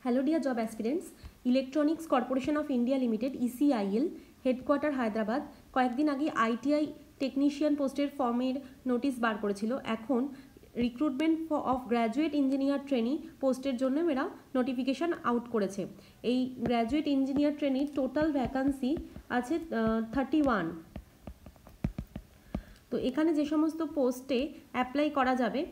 Hello dear job aspirants, Electronics Corporation of India Limited ECIL headquarter Hyderabad কয়েকদিন আগে ITI technician পোস্টের ফর্মের notice বার করেছিল। এখন recruitment of graduate engineer trainee পোস্টের জন্য এরা নোটিফিকেশান আউট করেছে। এই গ্র্যাজুয়েট ইঞ্জিনিয়ার ট্রেনির টোটাল ভ্যাকান্সি আছে 31। তো এখানে যে সমস্ত পোস্টে অ্যাপ্লাই করা যাবে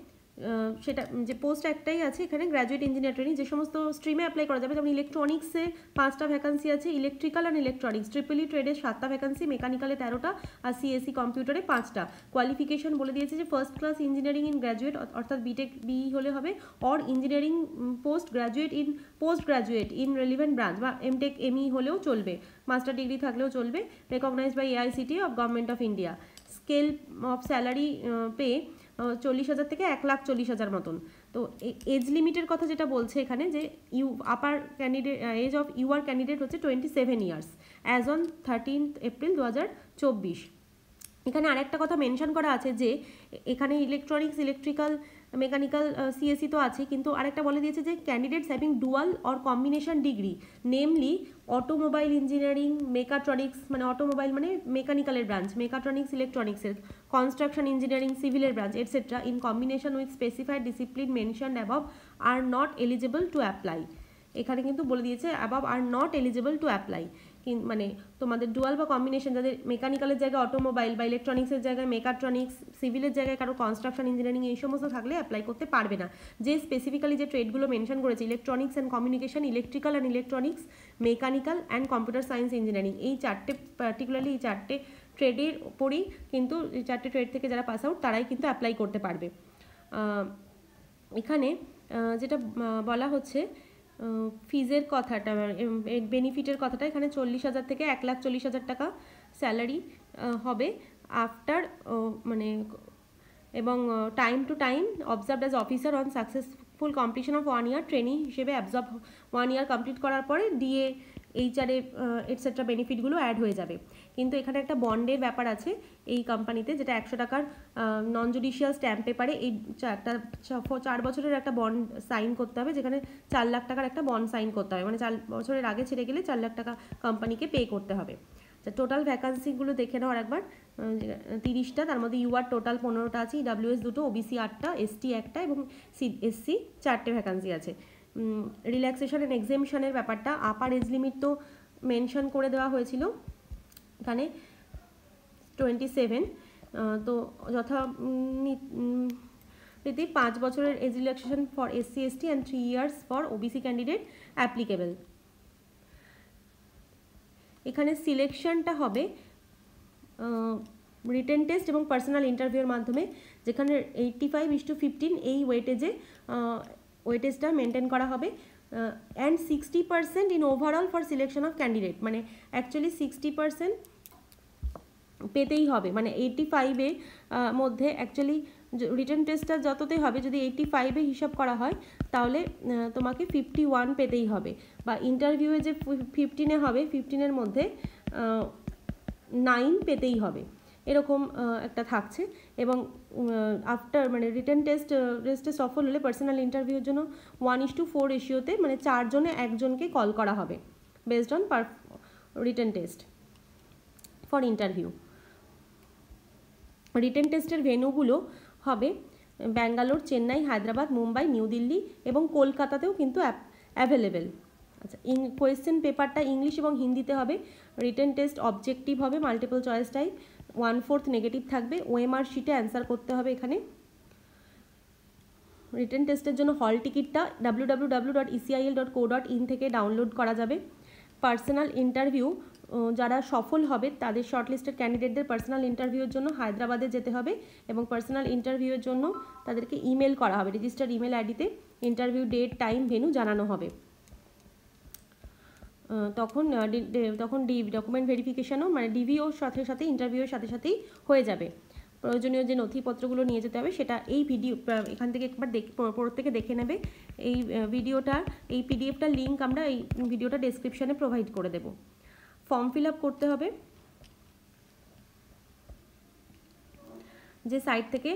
সেটা যে পোস্ট একটাই আছে এখানে গ্র্যাজুয়েট ইঞ্জিনিয়ার ট্রেনিং, যে সমস্ত স্ট্রিমে অ্যাপ্লাই করা যাবে, যেমন ইলেকট্রনিক্সে 5টা ভ্যাকান্সি আছে, ইলেকট্রিক্যাল অ্যান্ড ইলেকট্রনিক্স ট্রিপলি ট্রেডে 7টা ভ্যাকান্সি, মেকানিক্যালে 13টা আর সিএসসি কম্পিউটারে 5টা। কোয়ালিফিকেশন বলে দিয়েছে যে first class engineering in graduate অর্থাৎ বিটেক বিই হলে হবে, or engineering post graduate in relevant branch বা এমটেক এমই হলেও চলবে, মাস্টার ডিগ্রি থাকলেও চলবে, recognised by AICTE of government of India. Scale of salary pay 40,000 থেকে 1,40,000 মতন। তো এজ লিমিটের কথা যেটা বলছে এখানে যে upper candidate age of your candidate হচ্ছে 27 ইয়ার্স অ্যাজ অন 13 এপ্রিল 2024। এখানে আরেকটা কথা মেনশন করা আছে যে এখানে ইলেকট্রনিক্স, ইলেকট্রিক্যাল, মেকানিক্যাল, সিএসসি তো আছে, কিন্তু আরেকটা বলে দিয়েছে যে candidates having dual or combination degree, namely automobile engineering, mechatronics মানে অটোমোবাইল মানে মেকানিক্যালের ব্রাঞ্চ, মেকাট্রনিক্স ইলেকট্রনিক্সের, কনস্ট্রাকশন ইঞ্জিনিয়ারিং সিভিলের branch etcetera in combination with specified discipline mentioned above are not eligible to apply. এখানে কিন্তু বলে দিয়েছে above are not eligible to apply, মানে তোমাদের ডুয়াল বা কম্বিনেশন, যাদের মেকানিক্যালের জায়গায় অটোমোবাইল বা ইলেকট্রনিক্সের জায়গায় মেকাট্রনিক্স, সিভিলের জায়গায় কারো কনস্ট্রাকশন ইঞ্জিনিয়ারিং, এই সমস্ত থাকলে অ্যাপ্লাই করতে পারবে না। যে স্পেসিফিক্যালি যে ট্রেডগুলো মেনশন করেছে, electronics and communication, electrical and electronics, mechanical and computer science engineering, এই চারটে পার্টিকুলারলি এই চারটে ট্রেডের ওপরই কিন্তু এই চারটে ট্রেড থেকে যারা পাস আউট তারাই কিন্তু অ্যাপ্লাই করতে পারবে। এখানে যেটা বলা হচ্ছে ফিজের কথাটা, বেনিফিটের কথাটা, এখানে 40,000 থেকে 1,40,000 টাকা স্যালারি হবে আফটার মানে, এবং time to time observe as officer on successful completion of 1 year training হিসেবে অ্যাবজর্ভ 1 ইয়ার কমপ্লিট করার পরে ডিএ এইচআরএ এটসেট্রা বেনিফিটগুলো অ্যাড হয়ে যাবে। কিন্তু এখানে একটা বন্ডের ব্যাপার আছে এই কোম্পানিতে, যেটা 100 টাকার নন জুডিশিয়াল স্ট্যাম্প পেপারে এই একটা 4 বছরের একটা বন্ড সাইন করতে হবে, যেখানে 4 লাখ টাকার একটা বন্ড সাইন করতে হবে, মানে 4 বছরের আগে ছেড়ে গেলে 4 লাখ টাকা কোম্পানিকে পে করতে হবে। টোটাল ভ্যাকান্সিগুলো দেখে নাও আরেকবার, 30টা, তার মধ্যে ইউআর টোটাল 15টা আছে, ইডাব্লিউএস 2টো, ওবিসি 8টা, এসটি 1টা এবং এসসি 4টে ভ্যাকান্সি আছে। রিল্যাক্সেশন অ্যান্ড এক্সেমশনের ব্যাপারটা, আপার এজ লিমিট তো মেনশন করে দেওয়া হয়েছিল এখানে 27, তো যথারীতি 5 বছরের age relaxation for SC ST and 3 years for OBC candidate applicable. এখানে সিলেকশনটা হবে রিটেন টেস্ট এবং পার্সোনাল ইন্টারভিউর মাধ্যমে, যেখানে 85:15 এই ওয়েটেজটা মেনটেন করা হবে, and 60% in overall for selection of candidate, মানে অ্যাকচুয়ালি 60% পেতেই হবে, মানে 85-এ মধ্যে অ্যাকচুয়ালি রিটেন টেস্টটা যততেই হবে, যদি 85-এ হিসাব করা হয় তাহলে তোমাকে 51 পেতেই হবে, বা ইন্টারভিউয়ে যে 15-এ হবে 15-এর মধ্যে 9 পেতেই হবে, এরকম একটা থাকছে। এবং আফটার মানে রিটেন টেস্টে সফল হলে পার্সোনাল ইন্টারভিউর জন্য 1:4 রেশিওতে মানে 4 জনে একজনকে কল করা হবে based on written test for interview. Written টেস্টের ভেন্যুগুলো হবে ব্যাঙ্গালোর, চেন্নাই, হায়দ্রাবাদ, মুম্বাই, নিউ দিল্লি এবং কলকাতাতেও কিন্তু অ্যাভেলেবেল। আচ্ছা, কোয়েশ্চেন পেপারটা ইংলিশ এবং হিন্দিতে হবে। রিটেন টেস্ট অবজেক্টিভ হবে, মাল্টিপল চয়েস টাইপ, 1/4 নেগেটিভ থাকবে, ওএমআর শিটে অ্যান্সার করতে হবে। এখানে রিটেন টেস্টের জন্য হল টিকিটটা www.ecil.co.in থেকে ডাউনলোড করা যাবে। পার্সোনাল ইন্টারভিউ যারা সফল হবে তাদের শর্টলিস্টেড ক্যান্ডিডেটদের পার্সোনাল ইন্টারভিউর জন্য হায়দ্রাবাদে যেতে হবে, এবং পার্সোনাল ইন্টারভিউর জন্য তাদেরকে ইমেল করা হবে, রেজিস্টার্ড ইমেল আইডিতে ইন্টারভিউ ডেট, টাইম, ভেন্যু জানানো হবে। তখন ডকুমেন্ট ভেরিফিকেশানও মানে ডিভিওর সাথে সাথে ইন্টারভিউর সাথে সাথেই হয়ে যাবে। প্রয়োজনীয় যে নথিপত্রগুলো নিয়ে যেতে হবে সেটা এই ভিডিও এখান থেকে একবার প্রত্যেকে দেখে নেবে। এই ভিডিওটার এই পিডিএফটার লিঙ্ক আমরা এই ভিডিওটা ডেসক্রিপশানে প্রোভাইড করে দেব। ফর্ম ফিল আপ করতে হবে। যে সাইট থেকে।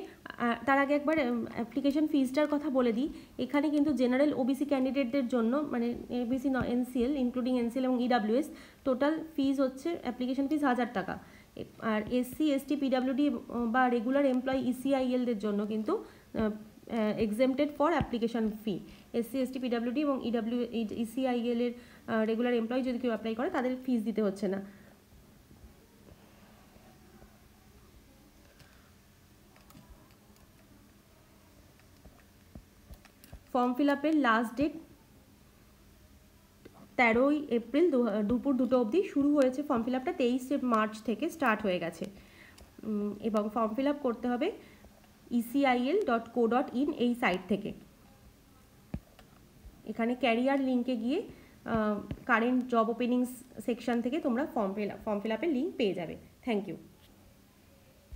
তার আগে একবার অ্যাপ্লিকেশন ফিজটার কথা বলে দিই। এখানে কিন্তু জেনারেল ওবিসি ক্যান্ডিডেটদের জন্য, মানে ওবিসি এনসিএল ইনক্লুডিং এনসিএল এবং ইডাব্লিউএস, টোটাল ফিজ হচ্ছে অ্যাপ্লিকেশন ফিজ 1000 টাকা। আর এসসি এসটি পিডাব্লিউডি বা রেগুলার এমপ্লয়ি ইসিআইএলদের জন্য কিন্তু exempted for application fee. SC ST PWD এবং ইসিআইএল এর রেগুলার এমপ্লয়ি যদি কেউ অ্যাপ্লাই করে তাদের ফিজ দিতে হচ্ছে না। ফর্ম ফিল আপের লাস্ট ডেট 13ই এপ্রিল দুপুর 2টো অবধি শুরু হয়েছে। ফর্ম ফিল আপটা 23 মার্চ থেকে স্টার্ট হয়ে গেছে এবং ফর্ম ফিল আপ করতে হবে ecil.co.in এই সাইট থেকে। এখানে ক্যারিয়ার লিঙ্কে গিয়ে কারেন্ট জব ওপেনিংস সেকশন থেকে তোমরা ফর্ম ফিল আপের লিঙ্ক পেয়ে যাবে। Thank you.